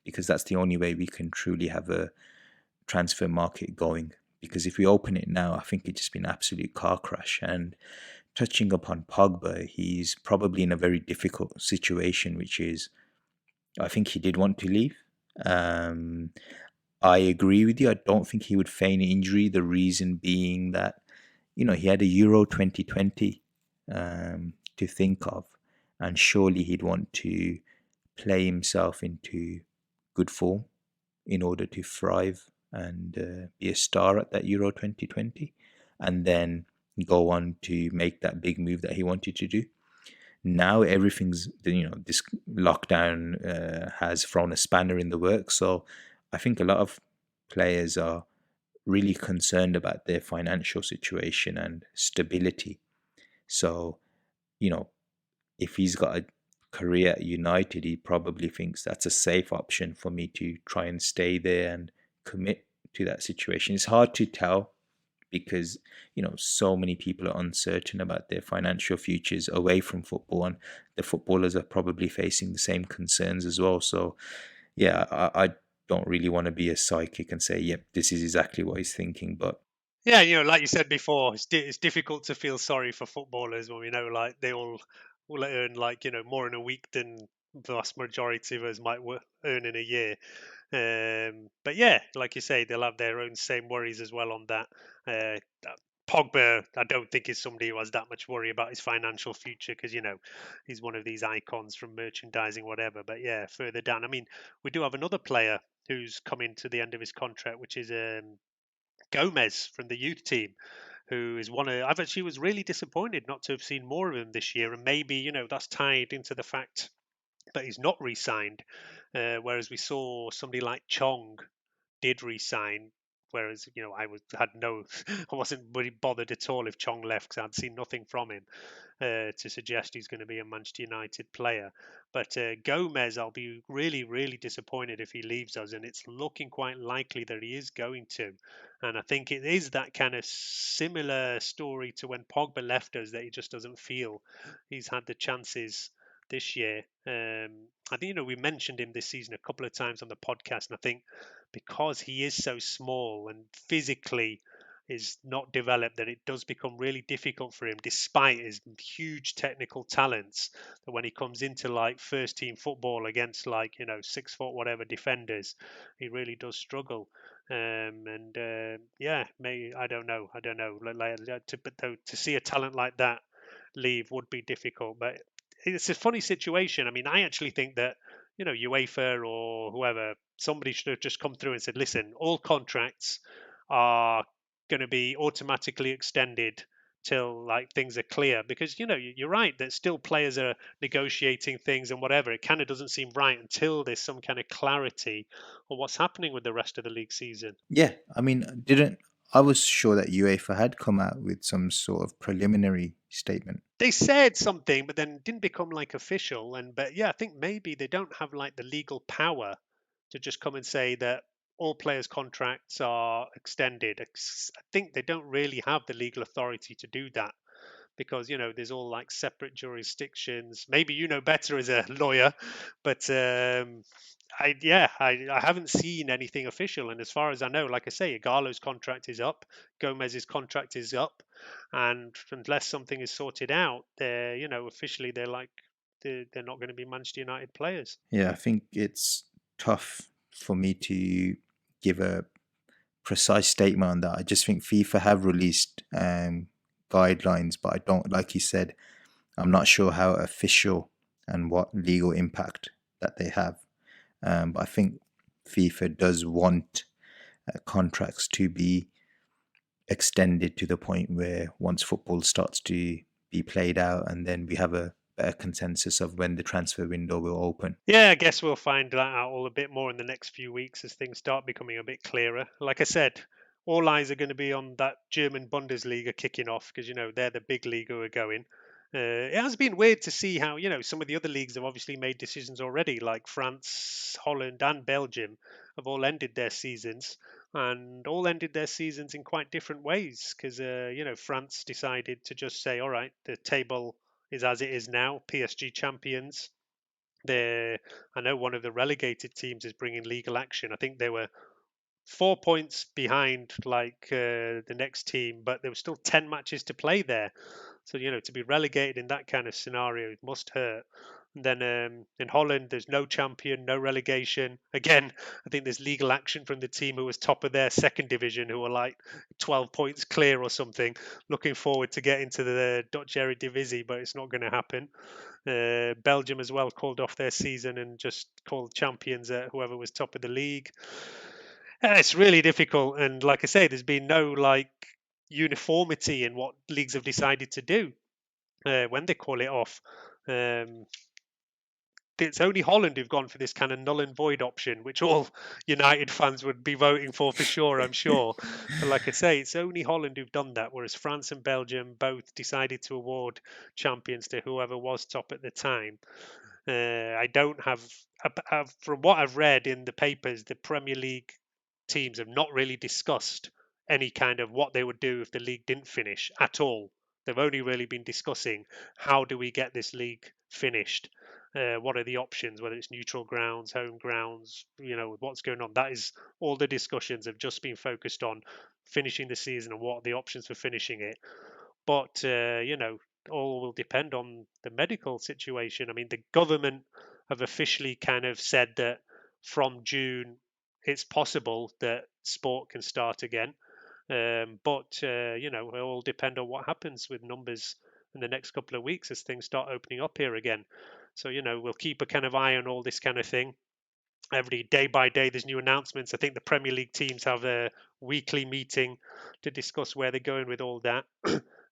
because that's the only way we can truly have a transfer market going. Because if we open it now, I think it's just been an absolute car crash. And touching upon Pogba, he's probably in a very difficult situation, which is I think he did want to leave. Um, I agree with you. I don't think he would feign injury. The reason being that, he had a Euro 2020 to think of, and surely he'd want to play himself into good form in order to thrive and be a star at that Euro 2020, and then go on to make that big move that he wanted to do. Now everything's, this lockdown has thrown a spanner in the works. So I think a lot of players are really concerned about their financial situation and stability. So, you know, if he's got a career at United, he probably thinks that's a safe option for me to try and stay there and commit to that situation. It's hard to tell because so many people are uncertain about their financial futures away from football, and the footballers are probably facing the same concerns as well. So yeah, I don't really want to be a psychic and say, yep, this is exactly what he's thinking, but Yeah, like you said before, it's difficult to feel sorry for footballers when we know like they all will earn like more in a week than the vast majority of us might earn in a year. But yeah, like you say, they'll have their own same worries as well on that. Uh, Pogba, I don't think is somebody who has that much worry about his financial future because he's one of these icons from merchandising, whatever. But yeah, further down, I mean, we do have another player who's coming to the end of his contract, which is Gomes from the youth team, who is one of I've actually was really disappointed not to have seen more of him this year, and maybe that's tied into the fact that he's not re-signed, whereas we saw somebody like Chong did re-sign. Whereas I wasn't really bothered at all if Chong left because I'd seen nothing from him to suggest he's going to be a Manchester United player. But Gomez, I'll be really, really disappointed if he leaves us, and it's looking quite likely that he is going to. And I think it is that kind of similar story to when Pogba left us, that he just doesn't feel he's had the chances this year. I think we mentioned him this season a couple of times on the podcast, and I think because he is so small and physically is not developed, that it does become really difficult for him, despite his huge technical talents, that when he comes into like first team football against 6 foot whatever defenders, he really does struggle. And yeah, maybe I don't know. To see a talent like that leave would be difficult, but it's a funny situation. I mean, I actually think that UEFA or whoever, somebody should have just come through and said, listen, all contracts are going to be automatically extended till like things are clear, because you're right that still players are negotiating things and whatever. It kind of doesn't seem right until there's some kind of clarity on what's happening with the rest of the league season. yeah, I mean, didn't I was sure that UEFA had come out with some sort of preliminary statement. They said something, but then didn't become like official. But yeah, I think maybe they don't have like the legal power to just come and say that all players' contracts are extended. I think they don't really have the legal authority to do that, because there's all like separate jurisdictions. Maybe better as a lawyer, but I haven't seen anything official. And as far as I know, like I say, Ighalo's contract is up, Gomez's contract is up, and unless something is sorted out, they're officially they're not going to be Manchester United players. Yeah, I think it's tough for me to give a precise statement on that. I just think FIFA have released guidelines, but I don't, like you said, I'm not sure how official and what legal impact that they have. But I think FIFA does want contracts to be extended to the point where once football starts to be played out, and then we have a better consensus of when the transfer window will open. Yeah, I guess we'll find that out all a bit more in the next few weeks as things start becoming a bit clearer. Like I said, all eyes are going to be on that German Bundesliga kicking off, because they're the big league who are going. It has been weird to see how some of the other leagues have obviously made decisions already, like France, Holland, and Belgium have all ended their seasons, and all ended their seasons in quite different ways. Because France decided to just say, all right, the table is as it is now, PSG champions. I know one of the relegated teams is bringing legal action. I think they were 4 points behind like the next team, but there were still 10 matches to play there. So, to be relegated in that kind of scenario, it must hurt. And then in Holland, there's no champion, no relegation. Again, I think there's legal action from the team who was top of their second division, who are like 12 points clear or something, looking forward to getting to the Dutch Eredivisie, but it's not going to happen. Belgium as well called off their season and just called champions whoever was top of the league. It's really difficult, and like I say, there's been no like uniformity in what leagues have decided to do when they call it off. It's only Holland who've gone for this kind of null and void option, which all United fans would be voting for sure, I'm sure. But like I say, it's only Holland who've done that, whereas France and Belgium both decided to award champions to whoever was top at the time. I don't have, from what I've read in the papers, the Premier League teams have not really discussed any kind of what they would do if the league didn't finish at all. They've only really been discussing how do we get this league finished. What are the options, whether it's neutral grounds, home grounds, what's going on. That is all the discussions have just been focused on finishing the season and what are the options for finishing it. But, all will depend on the medical situation. I mean, the government have officially kind of said that from June, it's possible that sport can start again. But it will depend on what happens with numbers in the next couple of weeks as things start opening up here again. So, we'll keep a kind of eye on all this kind of thing. Every day by day, there's new announcements. I think the Premier League teams have a weekly meeting to discuss where they're going with all that.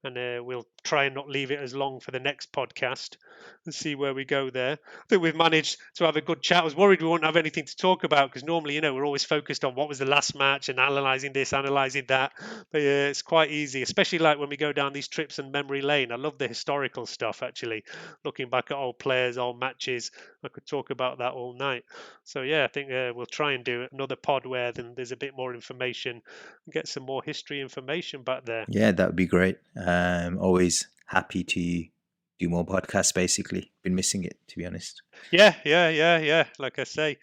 And we'll try and not leave it as long for the next podcast and see where we go there. I think we've managed to have a good chat. I was worried we won't have anything to talk about because normally, we're always focused on what was the last match and analysing this, analysing that. But it's quite easy, especially like when we go down these trips in memory lane. I love the historical stuff, actually, looking back at old players, old matches. I could talk about that all night. So, I think we'll try and do another pod where then there's a bit more information and get some more history information back there. Yeah, that would be great. Always happy to do more podcasts, basically. Been missing it, to be honest. Yeah. Like I say.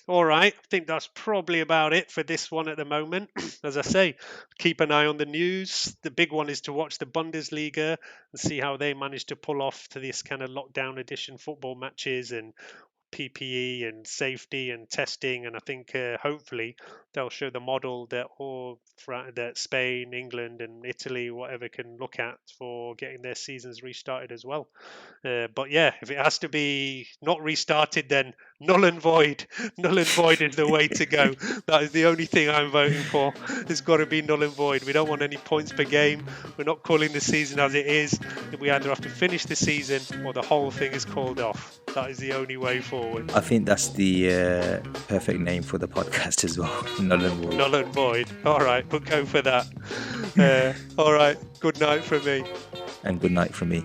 All right. I think that's probably about it for this one at the moment. As I say, keep an eye on the news. The big one is to watch the Bundesliga and see how they manage to pull off to this kind of lockdown edition football matches and PPE and safety and testing, and I think hopefully they'll show the model that that Spain, England and Italy, whatever, can look at for getting their seasons restarted as well. But if it has to be not restarted, then null and void. Null and void is the way to go. That is the only thing I'm voting for. It's got to be null and void. We don't want any points per game. We're not calling the season as it is. We either have to finish the season or the whole thing is called off. That is the only way forward. I think that's the perfect name for the podcast as well. Null and void. Null and void. All right, we'll go for that. All right. Good night from me. And good night from me.